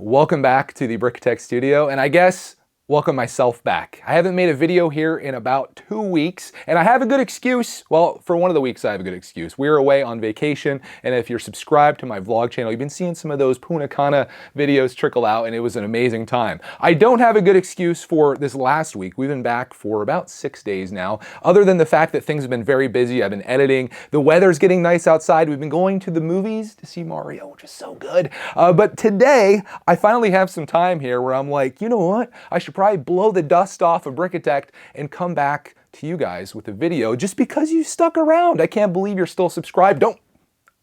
Welcome back to the Brickitect studio, and I guess welcome myself back. I haven't made a video here in about 2 weeks, and I have a good excuse. Well, for one of the weeks I have a good excuse. We were away on vacation, and if you're subscribed to my vlog channel, you've been seeing some of those Punta Cana videos trickle out, and it was an amazing time. I don't have a good excuse for this last week. We've been back for about 6 days now, other than the fact that things have been very busy. I've been editing. The weather's getting nice outside. We've been going to the movies to see Mario, which is so good. But today, I finally have some time here where I'm like, you know what? I should probably blow the dust off of Brickitect and come back to you guys with a video just because you stuck around. I can't believe you're still subscribed.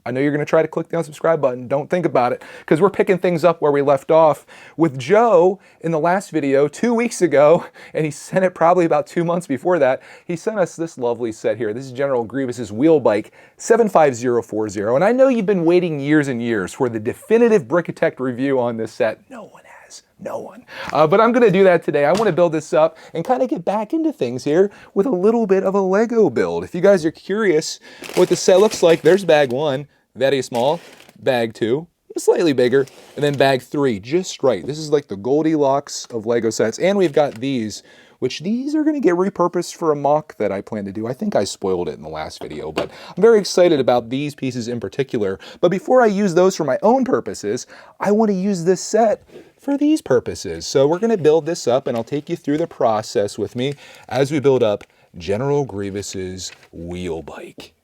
I know you're going to try to click the unsubscribe button. Don't think about it, because we're picking things up where we left off with Joe in the last video 2 weeks ago, and he sent it probably about 2 months before that. He sent us this lovely set here. This is General Grievous's Wheel Bike 75040, and I know you've been waiting years and years for the definitive Brickitect review on this set. No one has. No one. But I'm going to do that today. I want to build this up and kind of get back into things here with a little bit of a Lego build. If you guys are curious what the set looks like, there's bag one. Very small, bag two, slightly bigger, and then bag three, just right. This is like the Goldilocks of Lego sets, and we've got these, which these are gonna get repurposed for a mock that I plan to do. I think I spoiled it in the last video, but I'm very excited about these pieces in particular. But before I use those for my own purposes, I wanna use this set for these purposes. So we're gonna build this up, and I'll take you through the process with me as we build up General Grievous's Wheel Bike.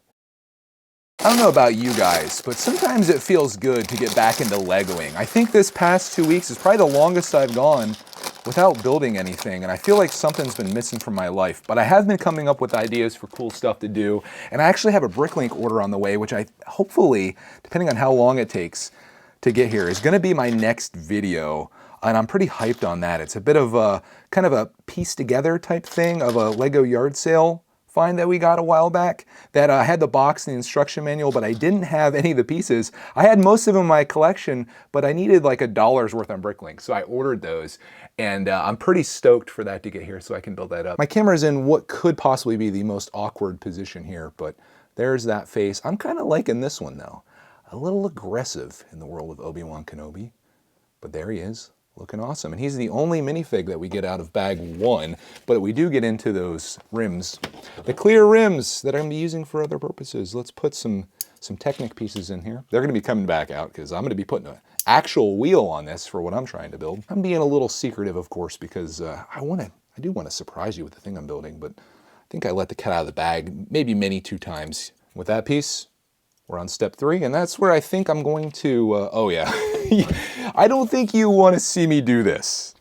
I don't know about you guys, but sometimes it feels good to get back into Legoing. I think this past 2 weeks is probably the longest I've gone without building anything, and I feel like something's been missing from my life. But I have been coming up with ideas for cool stuff to do, and I actually have a Bricklink order on the way, which I hopefully, depending on how long it takes to get here, is going to be my next video. And I'm pretty hyped on that. It's a bit of a kind of a piece together type thing of a Lego yard sale find that we got a while back that had the box and the instruction manual, but I didn't have any of the pieces. I had most of them in my collection, but I needed like $1 worth on Bricklink, so I ordered those, and I'm pretty stoked for that to get here so I can build that up. My camera's in what could possibly be the most awkward position here, but there's that face. I'm kind of liking this one though. A little aggressive in the world of Obi-Wan Kenobi, but there he is. Looking awesome. And he's the only minifig that we get out of bag one, but we do get into those rims. The clear rims that I'm going to be using for other purposes. Let's put some Technic pieces in here. They're going to be coming back out because I'm going to be putting an actual wheel on this for what I'm trying to build. I'm being a little secretive, of course, because I do want to surprise you with the thing I'm building, but I think I let the cat out of the bag maybe many 2 times. With that piece, we're on step 3, and that's where I think I'm going to, oh yeah. I don't think you want to see me do this.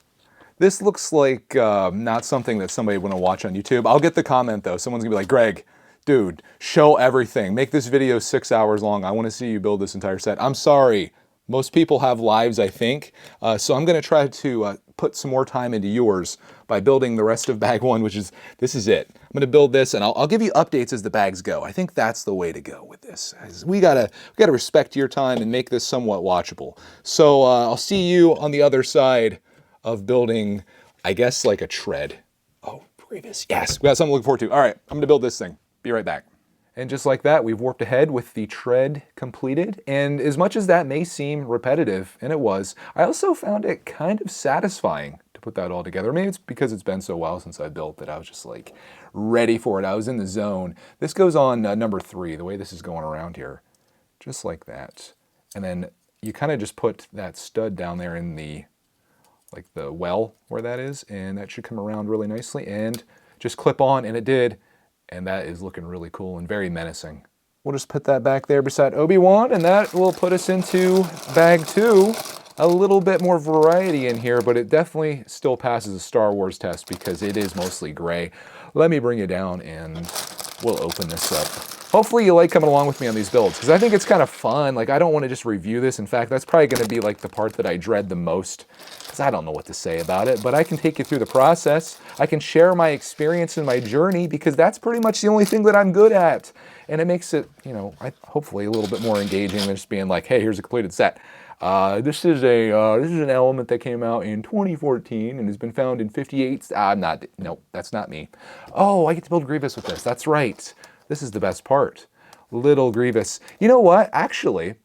This looks like not something that somebody would want to watch on YouTube. I'll get the comment though. Someone's gonna be like, Greg, dude, show everything. Make this video 6 hours long. I want to see you build this entire set. I'm sorry. Most people have lives, I think. So I'm gonna try to put some more time into yours by building the rest of bag one, this is it. I'm gonna build this, and I'll give you updates as the bags go. I think that's the way to go with this. We gotta respect your time and make this somewhat watchable. So I'll see you on the other side of building, I guess, like a tread. Oh, Grievous, yes, we got something to look forward to. All right, I'm gonna build this thing. Be right back. And just like that, we've warped ahead with the tread completed. And as much as that may seem repetitive, and it was, I also found it kind of satisfying to put that all together. Maybe it's because it's been so while since I built that I was just like ready for it. I was in the zone. This goes on number 3, the way this is going around here, just like that. And then you kind of just put that stud down there in the, like the well where that is, and that should come around really nicely and just clip on, and it did. And that is looking really cool and very menacing. We'll just put that back there beside Obi-Wan, and that will put us into bag 2. A little bit more variety in here, but it definitely still passes a Star Wars test because it is mostly gray. Let me bring you down and we'll open this up. Hopefully you like coming along with me on these builds, because I think it's kind of fun. Like, I don't want to just review this. In fact, that's probably going to be like the part that I dread the most, because I don't know what to say about it, but I can take you through the process. I can share my experience and my journey, because that's pretty much the only thing that I'm good at. And it makes it, you know, hopefully a little bit more engaging than just being like, hey, here's a completed set. This is an element that came out in 2014 and has been found in 58. Nope, that's not me. Oh, I get to build Grievous with this. That's right. This is the best part. Little Grievous. You know what? Actually,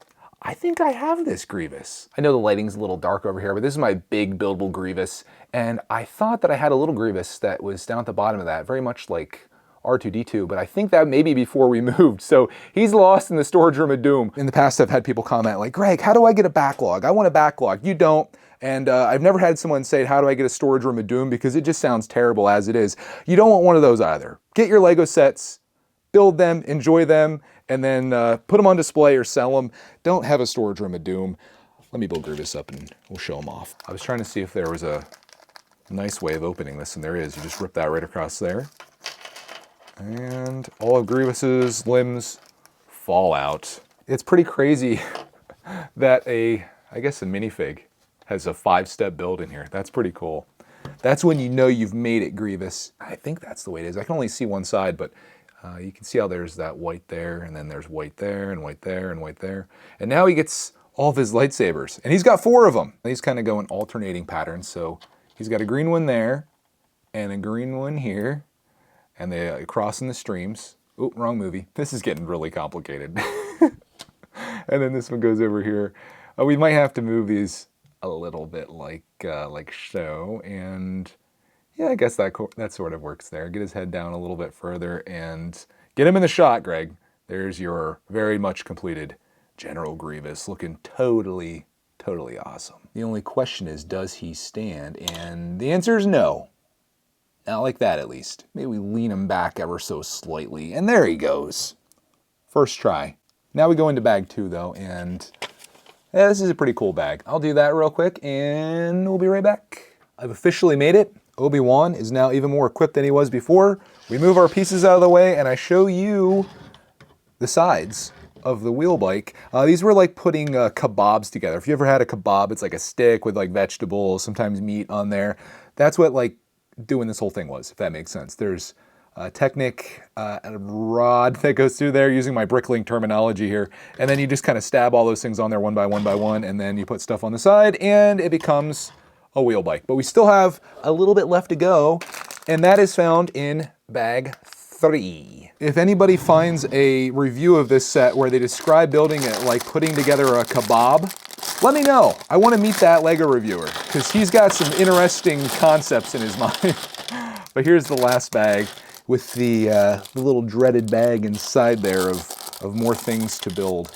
I think I have this Grievous. I know the lighting's a little dark over here, but this is my big buildable Grievous, and I thought that I had a little Grievous that was down at the bottom of that, very much like R2-D2, but I think that maybe before we moved. So he's lost in the storage room of doom. In the past, I've had people comment like, Greg, how do I get a backlog? I want a backlog. You don't. And I've never had someone say, how do I get a storage room of doom? Because it just sounds terrible as it is. You don't want one of those either. Get your Lego sets, build them, enjoy them, and then put them on display or sell them. Don't have a storage room of doom. Let me build Grievous up and we'll show them off. I was trying to see if there was a nice way of opening this, and there is. You just rip that right across there. And all of Grievous's limbs fall out. It's pretty crazy that I guess a minifig has a 5-step build in here. That's pretty cool. That's when you know you've made it, Grievous. I think that's the way it is. I can only see one side, but you can see how there's that white there, and then there's white there, and white there, and white there. And now he gets all of his lightsabers, and he's got 4 of them. These kind of go in alternating patterns, so he's got a green one there, and a green one here, and they cross in the streams. Oh, wrong movie. This is getting really complicated. And then this one goes over here. We might have to move these a little bit like so, and yeah, I guess that sort of works there. Get his head down a little bit further and get him in the shot, Greg. There's your very much completed General Grievous, looking totally awesome. The only question is, does he stand? And the answer is no. Not like that, at least. Maybe we lean him back ever so slightly, and there he goes. First try. Now we go into bag 2, though, and yeah, this is a pretty cool bag. I'll do that real quick, and we'll be right back. I've officially made it. Obi-Wan is now even more equipped than he was before. We move our pieces out of the way, and I show you the sides of the wheel bike. These were like putting kebabs together. If you ever had a kebab, it's like a stick with like vegetables, sometimes meat on there. That's what like doing this whole thing was, if that makes sense. There's a Technic and a rod that goes through there, using my Bricklink terminology here, and then you just kind of stab all those things on there one by one, and then you put stuff on the side, and it becomes a wheel bike. But we still have a little bit left to go, and that is found in bag 3. If anybody finds a review of this set where they describe building it like putting together a kebab, let me know. I want to meet that Lego reviewer, because he's got some interesting concepts in his mind. But here's the last bag with the little dreaded bag inside there of more things to build.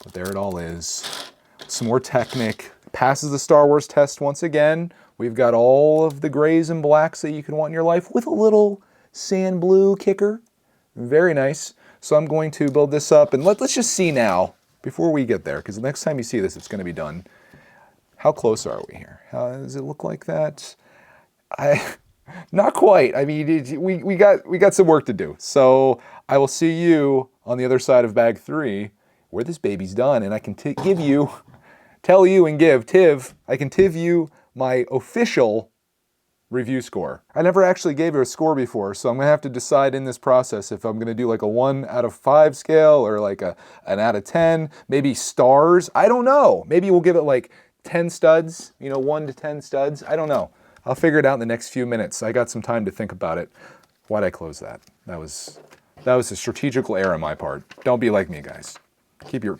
But there it all is. Some more Technic. Passes the Star Wars test once again. We've got all of the grays and blacks that you can want in your life with a little sand blue kicker. Very nice. So I'm going to build this up, and let's just see now, before we get there, because the next time you see this, it's going to be done. How close are we here? How does it look like that? Not quite. I mean, we got some work to do. So I will see you on the other side of bag 3, where this baby's done, and I can tell you and give Tiv, I can give you my official review score. I never actually gave her a score before, so I'm gonna have to decide in this process if I'm gonna do like a 1 out of 5 scale or like an out of 10, maybe stars. I don't know. Maybe we'll give it like 10 studs, 1 to 10 studs. I don't know. I'll figure it out in the next few minutes. I got some time to think about it. Why'd I close that? That was a strategical error on my part. Don't be like me, guys. Keep your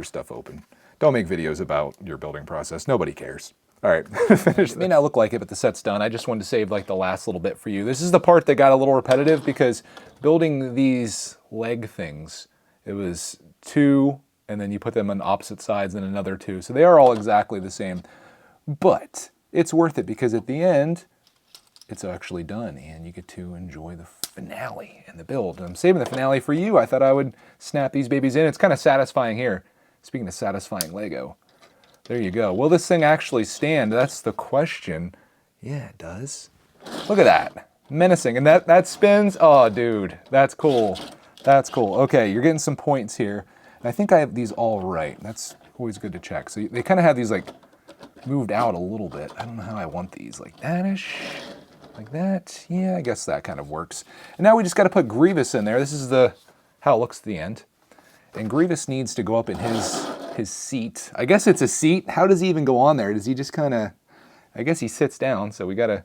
stuff open. Don't make videos about your building process. Nobody cares. All right, finish. It may not look like it, but the set's done. I just wanted to save like the last little bit for you. This is the part that got a little repetitive because building these leg things, it was 2, and then you put them on opposite sides and another 2. So they are all exactly the same, but it's worth it because at the end, it's actually done and you get to enjoy the finale and the build. And I'm saving the finale for you. I thought I would snap these babies in. It's kind of satisfying here. Speaking of satisfying Lego, there you go. Will this thing actually stand? That's the question. Yeah, it does. Look at that. Menacing. And that spins. Oh, dude, that's cool. That's cool. Okay, you're getting some points here. And I think I have these all right. That's always good to check. So they kind of have these like moved out a little bit. I don't know how I want these. Like that-ish. Like that. Yeah, I guess that kind of works. And now we just got to put Grievous in there. This is how it looks at the end. And Grievous needs to go up in his seat. I guess it's a seat. How does he even go on there? Does he just kind of, I guess he sits down, so we got to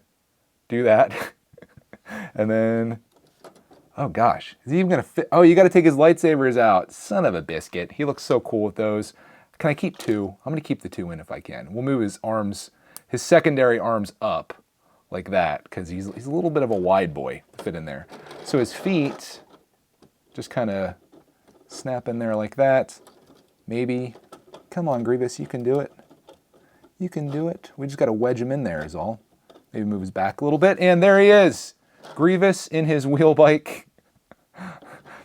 do that. And then Oh gosh, is he even gonna fit? Oh, you gotta take his lightsabers out. Son of a biscuit. He looks so cool with those. Can I keep two? I'm gonna keep the two in if I can. We'll move his arms, his secondary arms up like that, because he's a little bit of a wide boy to fit in there. So his feet just kind of snap in there like that. Maybe. Come on, Grievous, you can do it. You can do it. We just gotta wedge him in there is all. Maybe move his back a little bit, and there he is. Grievous in his wheel bike.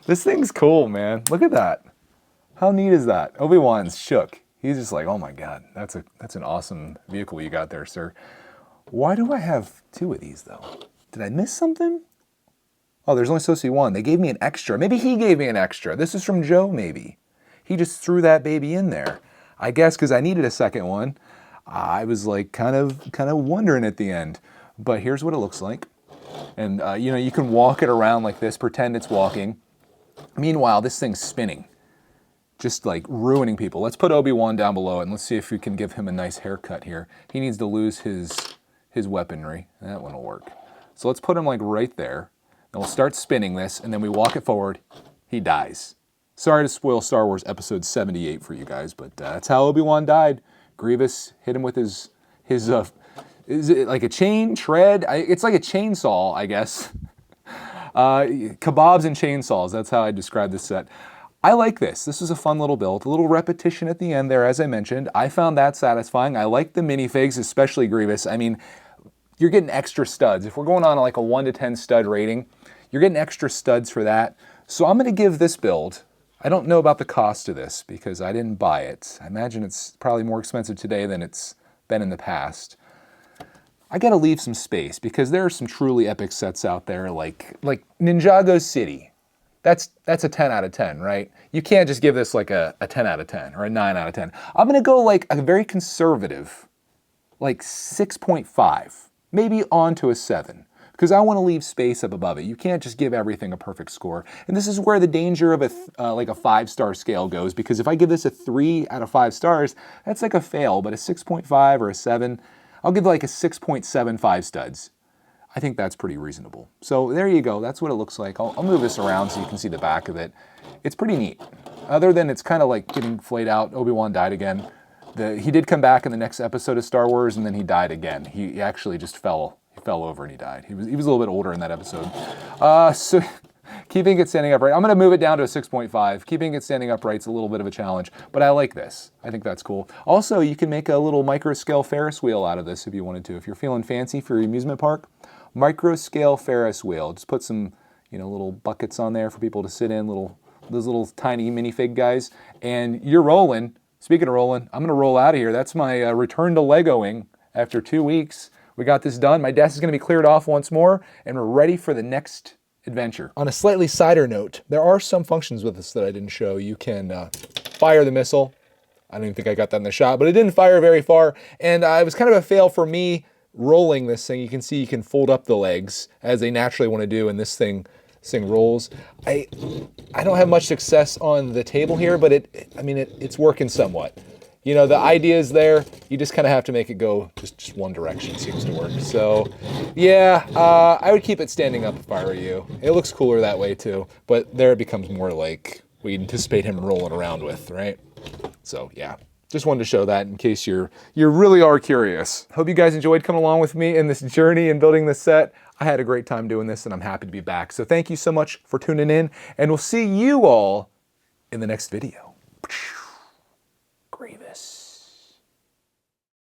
This thing's cool, man. Look at that. How neat is that? Obi-Wan's shook. He's just like, oh my God, that's an awesome vehicle you got there, sir. Why do I have two of these though? Did I miss something? Oh, there's only supposed to be one. They gave me an extra. Maybe he gave me an extra. This is from Joe, maybe. He just threw that baby in there. I guess because I needed a second one. I was like kind of wondering at the end. But here's what it looks like. And you know, you can walk it around like this, pretend it's walking. Meanwhile, this thing's spinning, just like ruining people. Let's put Obi-Wan down below and let's see if we can give him a nice haircut here. He needs to lose his weaponry. That one will work. So let's put him like right there. And we'll start spinning this, and then we walk it forward. He dies. Sorry to spoil Star Wars Episode 78 for you guys, but that's how Obi-Wan died. Grievous hit him with his is it like a chain, tread? It's like a chainsaw, I guess. Kebabs and chainsaws, that's how I describe this set. I like this. This is a fun little build. A little repetition at the end there, as I mentioned. I found that satisfying. I like the minifigs, especially Grievous. I mean, you're getting extra studs. If we're going on like a 1 to 10 stud rating, you're getting extra studs for that. So I'm going to give this build, I don't know about the cost of this because I didn't buy it. I imagine it's probably more expensive today than it's been in the past. I got to leave some space because there are some truly epic sets out there like Ninjago City. That's a 10 out of 10, right? You can't just give this like a 10 out of 10 or a 9 out of 10. I'm going to go like a very conservative, like 6.5, maybe on to a 7. Because I want to leave space up above it. You can't just give everything a perfect score. And this is where the danger of like a 5-star scale goes, because if I give this a 3 out of 5 stars, that's like a fail, but a 6.5 or a 7, I'll give like a 6.75 studs. I think that's pretty reasonable. So there you go, that's what it looks like. I'll move this around so you can see the back of it. It's pretty neat. Other than it's kind of like getting flayed out, Obi-Wan died again. He did come back in the next episode of Star Wars, and then he died again. He actually just fell over and he died. He was a little bit older in that episode. So keeping it standing upright, I'm going to move it down to a 6.5. Keeping it standing upright is a little bit of a challenge, but I like this. I think that's cool. Also, you can make a little micro scale Ferris wheel out of this if you wanted to. If you're feeling fancy for your amusement park, micro scale Ferris wheel. Just put some, little buckets on there for people to sit in, those little tiny minifig guys, and you're rolling. Speaking of rolling, I'm going to roll out of here. That's my return to Legoing after 2 weeks. We got this done. My desk is going to be cleared off once more, and we're ready for the next adventure. On a slightly cider note, there are some functions with this that I didn't show. You can fire the missile. I don't even think I got that in the shot, but it didn't fire very far, and it was kind of a fail for me rolling this thing. You can see you can fold up the legs as they naturally want to do, and this thing rolls. I don't have much success on the table here, but it's working somewhat. The idea is there. You just kind of have to make it go just one direction. Seems to work. So, yeah, I would keep it standing up if I were you. It looks cooler that way too. But there it becomes more like we anticipate him rolling around with, right? So, yeah. Just wanted to show that in case you really are curious. Hope you guys enjoyed coming along with me in this journey and building this set. I had a great time doing this, and I'm happy to be back. So thank you so much for tuning in, and we'll see you all in the next video. Grievous.